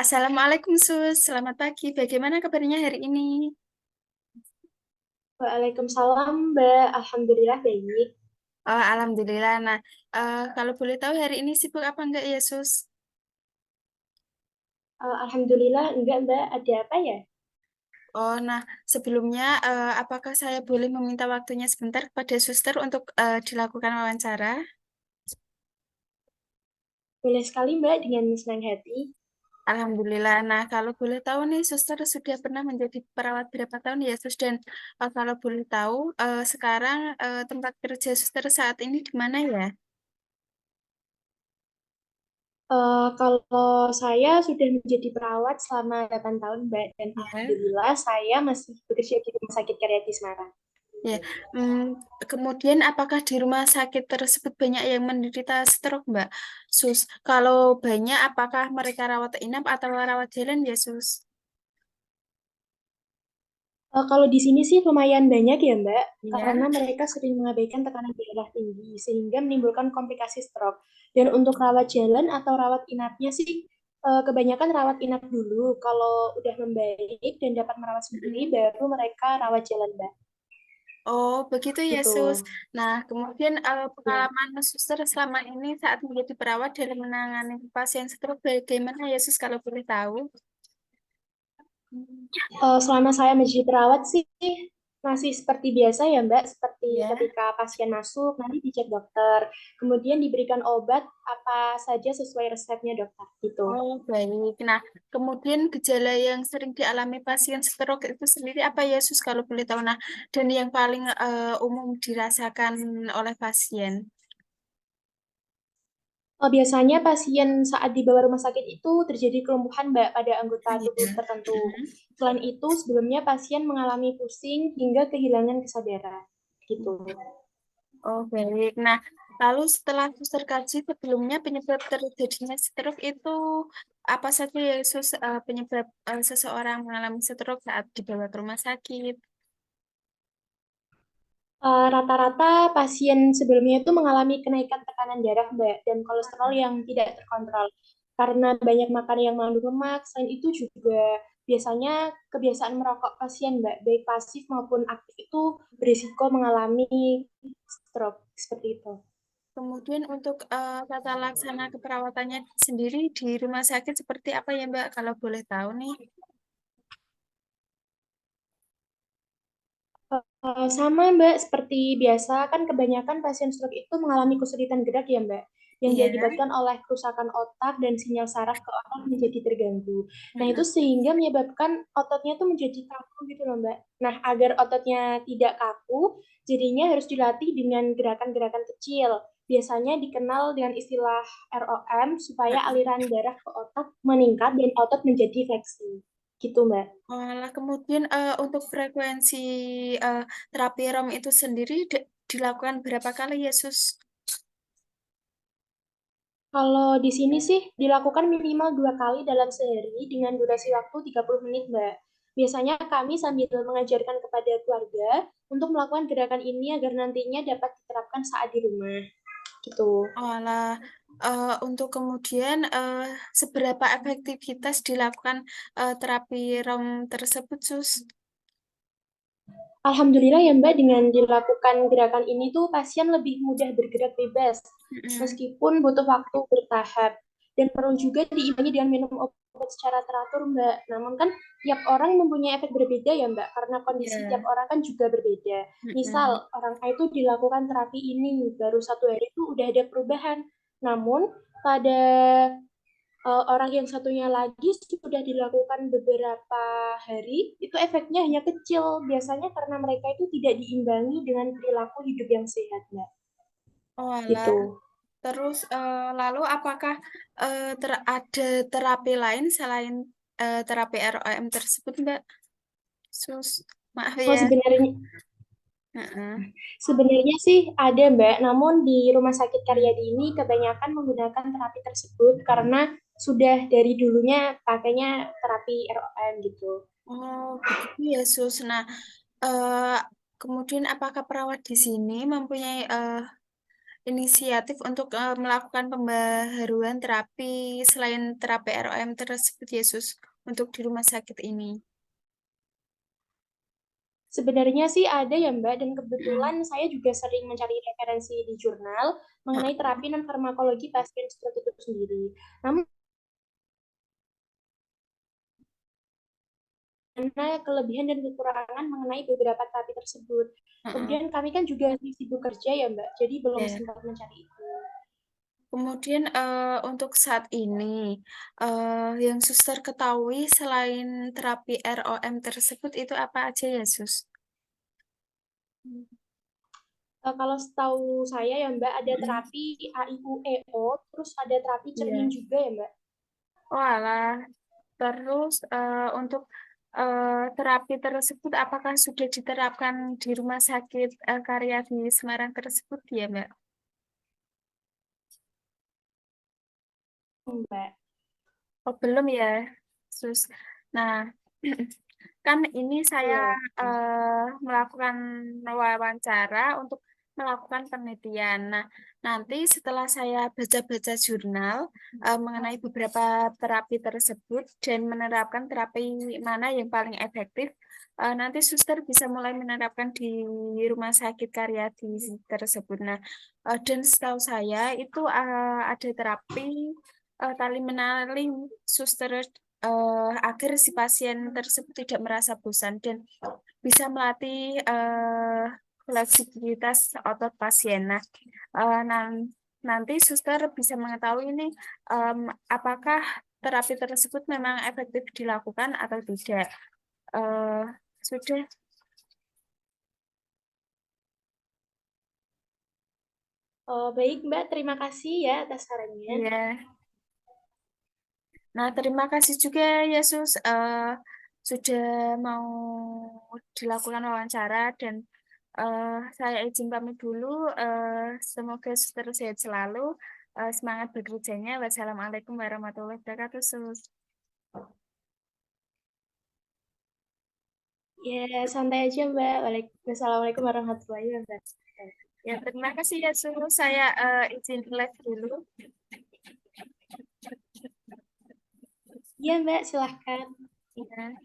Assalamualaikum Sus, selamat pagi. Bagaimana kabarnya hari ini? Waalaikumsalam, Mbak. Alhamdulillah baik. Oh, Alhamdulillah. Nah, kalau boleh tahu hari ini sibuk apa enggak ya Sus? Alhamdulillah enggak, Mbak. Ada apa ya? Oh, nah sebelumnya apakah saya boleh meminta waktunya sebentar kepada suster untuk dilakukan wawancara? Boleh sekali, Mbak, dengan senang hati. Alhamdulillah. Nah, kalau boleh tahu nih, suster sudah pernah menjadi perawat berapa tahun ya Sus? Dan kalau boleh tahu, sekarang tempat kerja suster saat ini di mana ya? Kalau saya sudah menjadi perawat selama 8 tahun, Mbak, dan Ya. Alhamdulillah saya masih bekerja di Rumah Sakit Karyadi Semarang. Ya, kemudian apakah di rumah sakit tersebut banyak yang menderita stroke, Mbak? Sus, kalau banyak, apakah mereka rawat inap atau rawat jalan ya, Sus? Kalau di sini sih lumayan banyak ya, Mbak, Ya. karena mereka sering mengabaikan tekanan darah tinggi, sehingga menimbulkan komplikasi stroke. Dan untuk rawat jalan atau rawat inapnya sih, kebanyakan rawat inap dulu. Kalau udah membaik dan dapat merawat sendiri, Mm-mm. baru mereka rawat jalan, Mbak. Oh, begitu ya, Gitu. Sus. Nah, kemudian Ya. pengalaman suster selama ini saat menjadi perawat dalam menangani pasien stroke bagaimana ya, Sus, kalau boleh tahu? Selama saya menjadi perawat sih masih seperti biasa ya Mbak, seperti Ya. ketika pasien masuk nanti dicek dokter, kemudian diberikan obat apa saja sesuai resepnya dokter gitu. Oh, baik. Nah, kemudian gejala yang sering dialami pasien stroke itu sendiri apa ya, Sus, kalau boleh tahu? Nah, dan yang paling umum dirasakan oleh pasien. Biasanya pasien saat dibawa rumah sakit itu terjadi kelumpuhan Mbak pada anggota Ah, ya. tubuh tertentu. Mhm. Selain itu, sebelumnya pasien mengalami pusing hingga kehilangan kesadaran. Gitu. Oh, baik. Nah, lalu setelah suster kaji sebelumnya penyebab terjadinya stroke itu apa saja ya, Sus, penyebab seseorang mengalami stroke saat dibawa ke rumah sakit? Rata-rata pasien sebelumnya itu mengalami kenaikan tekanan darah, Mbak, dan kolesterol yang tidak terkontrol. Karena banyak makan yang mengandung lemak, selain itu juga biasanya kebiasaan merokok pasien, Mbak, baik pasif maupun aktif itu berisiko mengalami stroke, seperti itu. Kemudian untuk tata laksana keperawatannya sendiri di rumah sakit seperti apa ya Mbak, kalau boleh tahu nih? Sama Mbak, seperti biasa kan kebanyakan pasien stroke itu mengalami kesulitan gerak ya Mbak, yang Iya. diakibatkan oleh kerusakan otak dan sinyal saraf ke otak menjadi terganggu. Nah itu Mm-mm. sehingga menyebabkan ototnya tuh menjadi kaku gitu loh Mbak. Nah agar ototnya tidak kaku, jadinya harus dilatih dengan gerakan-gerakan kecil. Biasanya dikenal dengan istilah ROM supaya Mm-mm. aliran darah ke otak meningkat dan otot menjadi fleksi. Gitu Mbak. Malah kemudian untuk frekuensi terapi ROM itu sendiri dilakukan berapa kali ya Sus? Kalau di sini sih dilakukan minimal 2 kali dalam sehari dengan durasi waktu 30 menit, Mbak. Biasanya kami sambil mengajarkan kepada keluarga untuk melakukan gerakan ini agar nantinya dapat diterapkan saat di rumah. Gitu. Malah untuk kemudian seberapa efektivitas dilakukan terapi ROM tersebut Sus? Alhamdulillah ya Mbak, dengan dilakukan gerakan ini tuh pasien lebih mudah bergerak bebas, Mm-mm. meskipun butuh waktu bertahap. Dan perlu juga diimbangi dengan minum obat secara teratur Mbak. Namun kan tiap orang mempunyai efek berbeda ya Mbak, karena kondisi tiap Ya. orang kan juga berbeda. Misal Mm-mm. orang A itu dilakukan terapi ini, baru 1 hari itu udah ada perubahan. Namun pada orang yang satunya lagi sudah dilakukan beberapa hari, itu efeknya hanya kecil. Biasanya karena mereka itu tidak diimbangi dengan perilaku hidup yang sehat, Mbak. Oh, alah. Gitu. Terus lalu apakah ada terapi lain selain terapi ROM tersebut, Mbak? Sus, maaf Oh, ya. sebenarnya Heeh. sebenarnya sih ada, Mbak. Namun di Rumah Sakit Hmm. Karyadi ini kebanyakan menggunakan terapi tersebut karena sudah dari dulunya pakainya terapi ROM gitu. Oh, begitu ya, Sus. Nah, eh, kemudian apakah perawat di sini mempunyai inisiatif untuk melakukan pembaharuan terapi selain terapi ROM tersebut, Yesus, untuk di rumah sakit ini? Sebenarnya sih ada ya Mbak, dan Hmm. kebetulan saya juga sering mencari referensi di jurnal mengenai terapi non farmakologi pasien stroke itu sendiri. Namun karena kelebihan dan kekurangan mengenai beberapa terapi tersebut. Heeh. Kemudian kami kan juga sibuk kerja ya Mbak, jadi belum Ya. sempat mencari itu. Kemudian untuk saat ini, yang suster ketahui selain terapi ROM tersebut itu apa aja ya, Sus? Kalau setahu saya ya Mbak, ada Mhm. terapi AIUEO, terus ada terapi cermin Iya. juga ya Mbak. Oalah. Terus untuk terapi tersebut apakah sudah diterapkan di rumah sakit Karya di Semarang tersebut ya, Mbak? Mbak. Oh, belum ya, Sus. Nah, kan ini saya Belum. melakukan wawancara untuk melakukan penelitian. Nah, nanti setelah saya baca-baca jurnal mengenai beberapa terapi tersebut dan menerapkan terapi mana yang paling efektif, nanti suster bisa mulai menerapkan di rumah sakit Karyadi tersebut. Nah, dan setahu saya itu ada terapi tali menaling suster agar si pasien tersebut tidak merasa bosan dan bisa melatih fleksibilitas otot pasien. Nah, nanti suster bisa mengetahui ini em, apakah terapi tersebut memang efektif dilakukan atau tidak. Eh, sudah, Oh, baik Mbak, terima kasih ya atas sarannya. ya. Nah, terima kasih juga Yesus sudah mau dilakukan wawancara dan saya izin pamit dulu. Semoga suster sehat selalu. Semangat bekerjanya. Wassalamualaikum warahmatullahi wabarakatuh. Sus. Ya, santai aja Mbak. Wassalamualaikum warahmatullahi wabarakatuh. Ya, terima kasih Yesus. Saya izin live dulu. Iya Mbak, silahkan. Ya.